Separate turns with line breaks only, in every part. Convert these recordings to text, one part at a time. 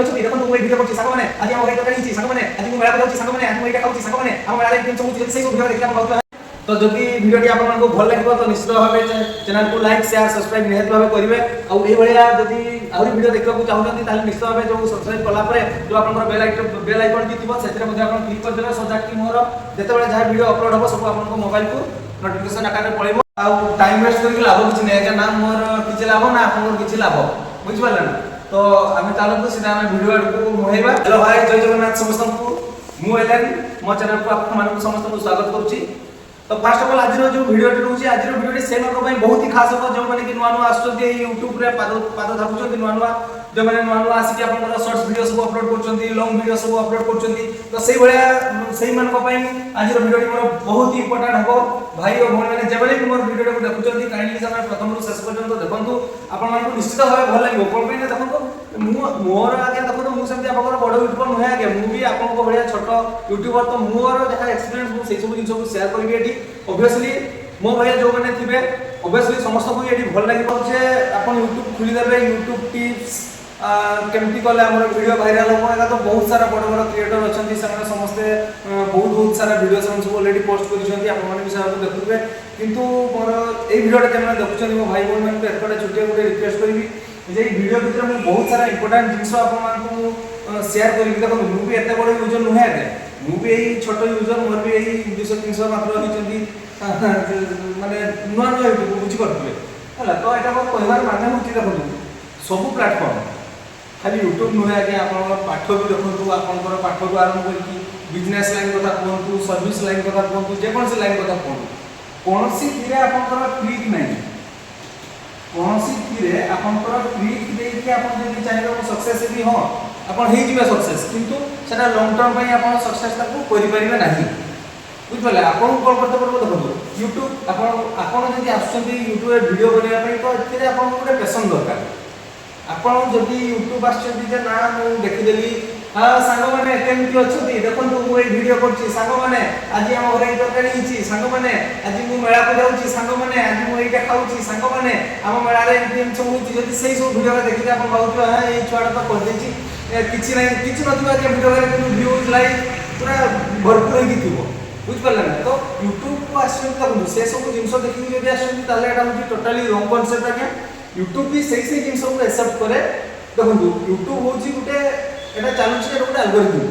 ଅଛନ୍ତି ଦେଖନ୍ତୁ ମୁଁ ଏଇ ଭିଡ଼ିଓ କରୁଛି ସାଙ୍ଗମାନେ ଆଜି ଆମ ଘରେ ତରକାରୀ ହେଇଛି ସାଙ୍ଗମାନେ ଆଜି ମୁଁ ମେଳାକୁ ଯାଉଛି ସାଙ୍ଗମାନେ ଆଜି ମୁଁ ଏଇଟା ଖାଉଛି ସାଙ୍ଗମାନେ ଆମ ମେଳାରେ କେମିତି ସବୁ ଯଦି ସେଇ ସବୁ ଭିଡ଼ିଓ ଦେଖିଲେ ଆପଣ ଭାବୁଥିବେ तो जदि वीडियोटी आपको भल लगे तो निश्चित भाव चैनल को लाइक शेयर सब्सक्राइब निहत भाव करेंगे आउ ये जदि आहरी वीडियो देखा चाहते हैं निश्चित भाव जो सब्सक्राइब कलापर जो आप बेल आइकन टी थी से क्लिक करदे सो दैट कि मोर जिते जहाँ वीडियो अपलोड हम सब आप मोबाइल को नोटिफिकेशन आकार में पड़े आउ टाइम वेस्ट करके लाभ किसी नहीं ना मोर किसी लाभ ना आप किसी लाभ बुझिपारे ना तो आम चलते सीधा आम वीडियो आड़क मुहैबा। हेलो भाई जय जगन्नाथ समस्त को मुझे मो चैनल को आप समस्त को स्वागत करुच्ची। तो फास्ट ऑफ ऑल आज जो वीडियोटी रोचे आज वीडियोटी से बहुत ही खास हम जो मैंने नुआ नुआ आसुँच यूट्यूब पाद थापुंट नुआ नुआ जो मैंने नुआ नुआ आसिक आप सर्ट्स वीडियो सब अपलोड कर लॉन्ग वीडियो सब अपलोड कर तो से आज वीडियोटी मोर बहुत ही इंपोर्टेंट हम भाई और भाई मैंने जब भी मोर वीडियो को देखुं काइंडली से प्रथम रू शेष पर्यंत देखूँ आपको निश्चित भाव भल लगे कौन पे देखो मोर आगे देखो मुझे आप बड़ यूट्यूबर नुहे आगे मुझे आपको भाया छोट यूट्यूबर तो मोर जहाँ एक्सपीरियंस मुझे सब जिन शेयर करी ये ऑब्वियसली मो भाई जो मैंने थे ऑब्वियसली समस्त को ये भल लगे जे आप यूट्यूब खोलीदे यूट्यूब टिप्स केमती कले आम वीडियो भाइराल हम तो बहुत सारा बड़ बड़ क्रिएटर अच्छा से समस्ते बहुत सारा वीडियो सब अलरेडी पोस्ट कर देखुए किंतु मोर ये वीडियो जो देखुं मो भाई भाई मैं एपटे छुट्टी गोटे रिक्वेस्ट करी जे वीडियो भितर मुझे बहुत सारा इंपोर्टेंट जिन आपको शेयर करी देखो मुझे एत बड़ यूजर नुहे आगे मुझे यही छोट यूजर मोर भी यही 200-300 मात्र होती माने नुआ नुआ यूट्यूब बुझीपे है तो यहाँ कहबार माने हूँ देखो सब प्लाटफर्म खाली यूट्यूब नुहे आगे आप पाठ भी देखो आप पाठ को आरंभ करके बिजनेस लाइन कथा कहतु सर्विस लाइन कथा कहतु जेकोसी लाइन कथा कहतु कौन सी आपंकर क्लिक ना कौन सी आपंकर क्लिक देके आप चाहिए सक्सेस भी हाँ आप सक्सेस किंतु सेटा लॉन्ग टर्म आप सक्सेस करें ना बुझे आपको कौन करते पड़ो देखो यूट्यूब आपड़ी आसुँच यूट्यूब वीडियो बनाने तो ये आपको गोटे पैसन दरकार आपड़ जदि यूट्यूब आसुँच ना मुझे देखीदेली हाँ सांग मैंने केमती अच्छा देखो मुझे वीडियो करें आज आम घर तरकारी सांग मैंने आज मुझे मेला को जाऊँगी सांग मैंने आज मुझे ये खाऊँ सांग मैंने आम मेला सब होती से सब वीडियो देखिए आप भावुए हाँ ये छुआटा तो करदे किसी ना कि वीडियो व्यूज लाइक पूरा भरपूर हो बुझिपारे ना तो यूट्यूब को आसुँच से सब जिन देखिए जब आसुँच टोटाली रंग कनसेप्ट आज्ञा यूट्यूब भी से जिन को एक्सेप्ट करे देखो यूट्यूब हूँ गोटे यहाँ चलुचे गोटे एल्गोरिथम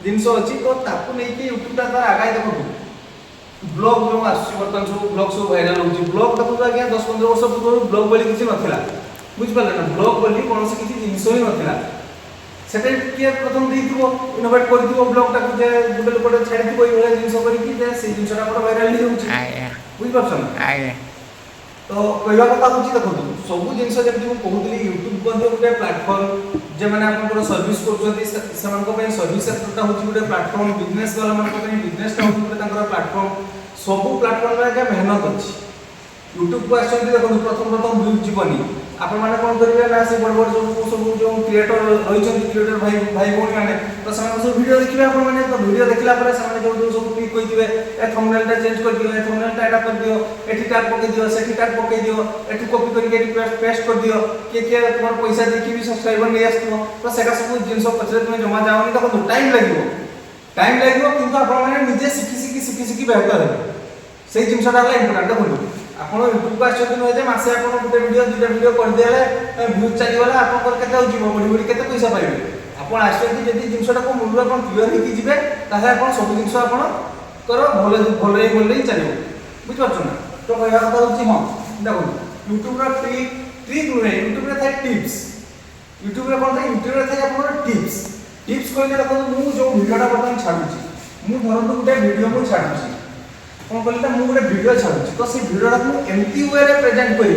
जिन अच्छी तो ताकू नहीं यूट्यूब तार आगे देखो ब्लॉग जो आसुँच सब ब्लॉग सब भाइराल हो ब्लॉग देखो आज्ञा 10-15 वर्ष पूर्व ब्लॉग बोली किसी नाला बुझिपारे ना ब्लॉग बोली कौन किसी जिनस ही नाला से किए प्रथम इनोवेट कर ब्लॉगटा गोटे गोटे छाड़ी ये जिन जिनसा भाइराल हो बुझिपार तो कहवा कथा हूँ देखो सब जिन जमी कहूली यूट्यूब गोटे प्लाटफर्म जो मैंने आप सर्विस कर सर्विस सेक्टर हूँ गोटे प्लाटफर्म बिजनेस वाला बिजनेस हूँ प्लाटफर्म सब प्लाटफर्म आगे मेहनत अच्छी यूट्यूब को आसुँच देखो प्रथम व्यूज जीवनी आपण मैंने कौन करेंगे ना से बड़ बड़ सब जो क्रिएटर रही क्रिएटर भाई भाई भाई मैंने तो सब वीडियो देखिए आपने तो वीडियो देखला जो जो सब क्लिक करते ए थंबनेल चेंज कर दियो ए थंबनेल एटा कर दियो एठी टैग पके दियो सेठी टैग पके दियो एठी कॉपी करके एठी पेस्ट कर दियो के तुम पैसा देखि भी सब्सक्राइबर नहीं आसतो तो सेटा सब जिनस पछरे तुम जमा जाओनी देखो टाइम लगे किंतु आपण निजे शिखी बेहतर है से जिनसा इंपोर्टेंट देखो आप यूट्यूब को आसुँच नुहे मसे आप गोटे वीडियो 2टा वीडियो करदे भ्यूज चलीगला आप बढ़ी बढ़ी के पैसा पाइबे आप आसुँच जब जिनसा मूल्य आप क्लीयर होगी आप सब जिन भल भल ही चलो बुझिपार ना तो कहना कथा हूँ हाँ देखो यूट्यूब ट्रिक नुहे यूट्यूब थे टिप्स यूट्यूब कौन था यूट्यूब थे आप टिप्स कहले देखो मुझे जो वीडियोटा बर्तमान छाड़ुची मुझे धरतु गोटे वीडियो मुझे छाड़ुची कौन कहते हैं गोटे वीडियो छाड़ुची तो से वीडियोटा को एमती वे प्रेजेंट करी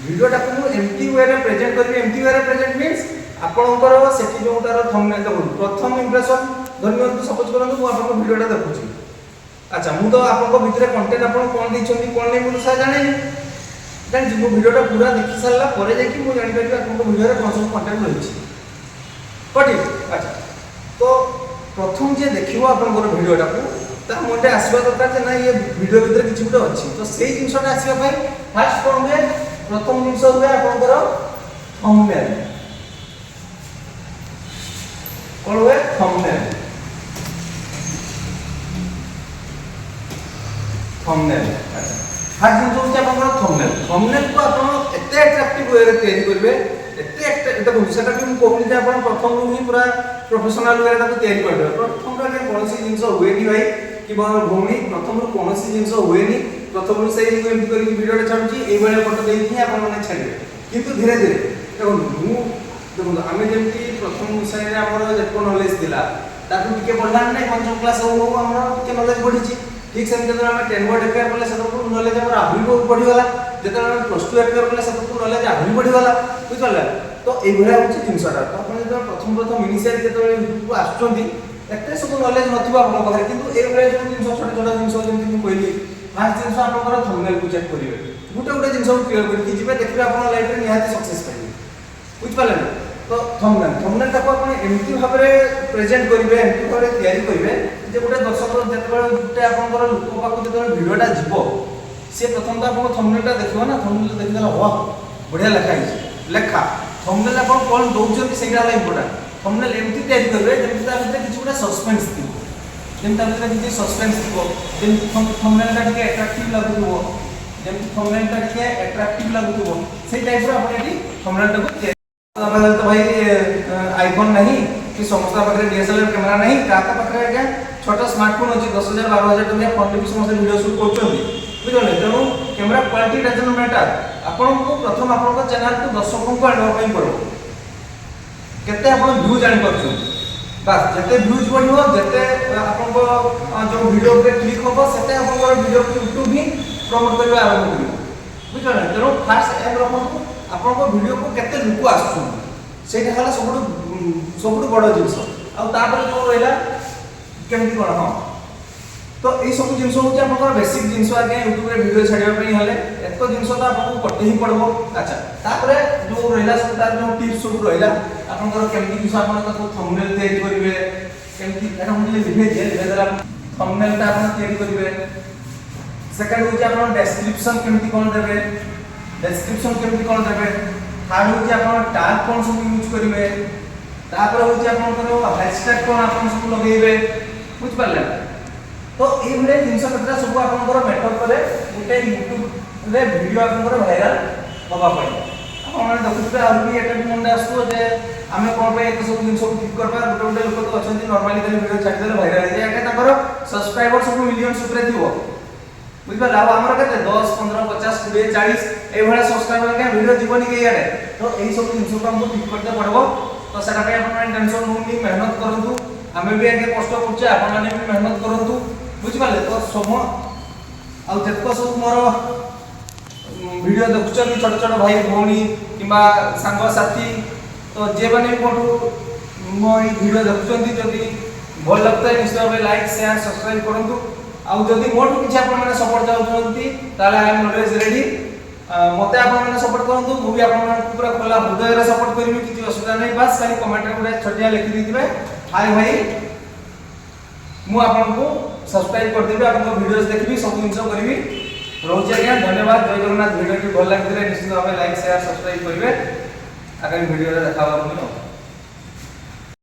वीडियोटा को एमती वे प्रेजेंट करी एमती वे प्रेजेंट मीन्स आपणकर से जो तार थंबनेल देखो प्रथम इंप्रेशन धन्य सपोज करूँ मुझे वीडियोटा देखुची अच्छा मुझे तो भितर कंटेंट आप कौन देती कौन नहीं मुझे सारा जानी जानी मो वीडियोटा पूरा देखी सारा पर मुझे जानीपारि आप वीडियो कौन सब कंटेंट रही ठीक अच्छा तो प्रथम जे देखो आप वीडियोटा को मुझे आसवा दरकार ना ये वीडियो भितर किसी गोटे अच्छी तो से जिनसा आसवाई फास्ट कौन हुए प्रथम जिन हुए आपंकर थंबनेल कौन हुए थंबनेल। थंबनेल अच्छा फास्ट जिन होची आपन थंबनेल। थंबनेल को आपन एते अट्रैक्टिव वे रे तैयारी करबे एते देखो सेटा भी हम कहूनी जे आपन प्रथम ही पूरा प्रोफेशनल वे रे ताको तैयारी करबे। प्रथम रे कोनोसी जिंस हुए नि भाई कि भौणी प्रथम रो कोनोसी जिंस हुए नि। प्रथम से ही एमती करी वीडियो रे छाडुची एई बेले फोटो देई ही आपन माने छाडबे किंतु धीरे धीरे देखो मु देखो आमे जेमती प्रथम विषय रे हमर जेको नॉलेज दिला ताकू टिके बढ़ला नै पंचम क्लास हो हमर टिके नॉलेज बढ़िची। ठीक से जब हम 10 वर्ड एक्वायर करले सब नॉलेज हमर आहुरी बढ़ी गला। जब हम प्लस 2 एक्वायर करले सब नॉलेज आहुरी बढ़ी गला बुझ परला। तो एई भला होची जिंसटा तो आपण जब प्रथम इनिशियल जब यूट्यूब को आछुंती एते सब नॉलेज नथिबा आपन पाखरे किंतु एई भला जो जिंस छोटा छोटा जिंस जेमति मु कहली फास्ट जिंस आपनकर थंबनेल को चेक करिवे गुटे गुटे जिंस को क्लियर करके जिबे देखबे आपन लाइफ रे निहाती सक्सेस पाइबे बुझ परला। तो थंबनेल ताको आपण एमती भाबरे प्रेजेंट करिवे एमती भाबरे तयारी करिवे जे गुटे दर्शक जेते गुटे आपनकर लोक पाखु जेते वीडियोटा जिवो से प्रथम तो आपन थंबनेलटा देखिबो ना। थंबनेल देखिला वाह बढ़िया लेखा है लेखा थंबनेल आपन कोन दोउछन सेटा होला इंपोर्टेंट। थंबनेल एमती तयारी करिवे जेमति ता भीतर किछ गुटे सस्पेंस थिबो जेमति ता भीतर किछ सस्पेंस थिबो जेमति थंबनेलटा टिके अट्रैक्टिव लागुथबो जेमति थंबनेलटा टिके अट्रैक्टिव लागुथबो से टाइप रो आपन एटी थंबनेलटा को तो भाई आईफोन नहीं कि समस्त पाखे डीएसएलआर कैमेरा नहीं का पाखे आज्ञा छोटा स्मार्टफोन अच्छी 10,000 12,000 टका फोन भी समस्त वीडियो शूट कर बुझे तेणु कैमेरा क्वालिटी डजंट मैटर। आपन को प्रथम आपन चैनल को दर्शकों को आनवा पड़ो केते आपन व्यू जान परछु बस जते व्यूज बढ़ियो जते आपन को जो वीडियो पे क्लिक होबो सेते आपन को वीडियो को यूट्यूब भी प्रमोट करबा आरंभ करियो बुझे ना। तेणु फास्ट एम रखो आपन को वीडियो को केते लुक आसु सेटा हला सबुठ बड़ जिंस आ तापर जो रहला केमती कोन हां तो ए सब जिंस होचे आपन बेसिक जिंस आगे यूट्यूब रे वीडियो छाडिया पई हले एतो जिंस तो आपन को करते ही पड़बो। अच्छा तापर जो रहला सब तार जो टिप्स सब रहला आपन को केमती किस आपन को थंबनेल तैयारी करिवे केमती एटा हम लिखे जे जरा थंबनेल ता आपन तैयारी करिवे। सेकंड होचे आपन डिस्क्रिप्शन केमती कोन देबे डिस्क्रिप्शन केमती कोन देबे। थर्ड होचे आपन टैग कोन सब यूज करिवे। तापर होचे आपन को हैशटैग कोन आपन सब लगेइबे बुझ परले। तो ए भले जिंस कतरा सब आपन को मैटर करे गुटे यूट्यूब रे वीडियो आपन को वायरल होबा पई आपन देखुबे आ भी एटा भी मन आसतो जे आमे कोन पे एक सब जिंस को ठीक करबा गुटे गुटे लोक तो अछंती नॉर्मली खाली वीडियो छाडी देले वायरल हो जाय ताकर सब्सक्राइबर सब मिलियन सुपरे थिवो बुझ परला। आ हमर कते 10 15 50 20 40 ए भले सब्सक्राइबर के वीडियो जीवनी के याडे तो ए सब जिंस को हमको ठीक करते पड़बो। तो सेटा पे आपन टेंशन होनी मेहनत करंतु आमे भी आगे कष्ट करछे आपन माने भी मेहनत करंतु बुझ परले। तो सम आ जेतको सब मोर वीडियो देखुछन छोट छोट भाई भौणी किबा संग साथी तो जे बने कोठू मो ई वीडियो देखुछन जदी भल लगता है निश्चित भाবে लाइक शेयर सब्सक्राइब करंतु आ जदी मोटू किछ आपन माने सपोर्ट चाहउछंती ताले आई एम ऑलवेज रेडी मते आपन माने सपोर्ट करंतु मु भी आपन माने पूरा खोला हृदय रे सपोर्ट करबी किछि असुविधा नै। बस खाली कमेंट रे गुडा छोटिया लिखि दिथिबे हाय भाई मु आपन को सब्सक्राइब कर देबे आपन को वीडियोस देखबी सब जिंस करबी रोज आज्ञा धन्यवाद जय जगन्नाथ। वीडियो की भल लागिले निश्चित भाबे लाइक शेयर सब्सक्राइब करिवे आगामी वीडियो रे देखा होबो।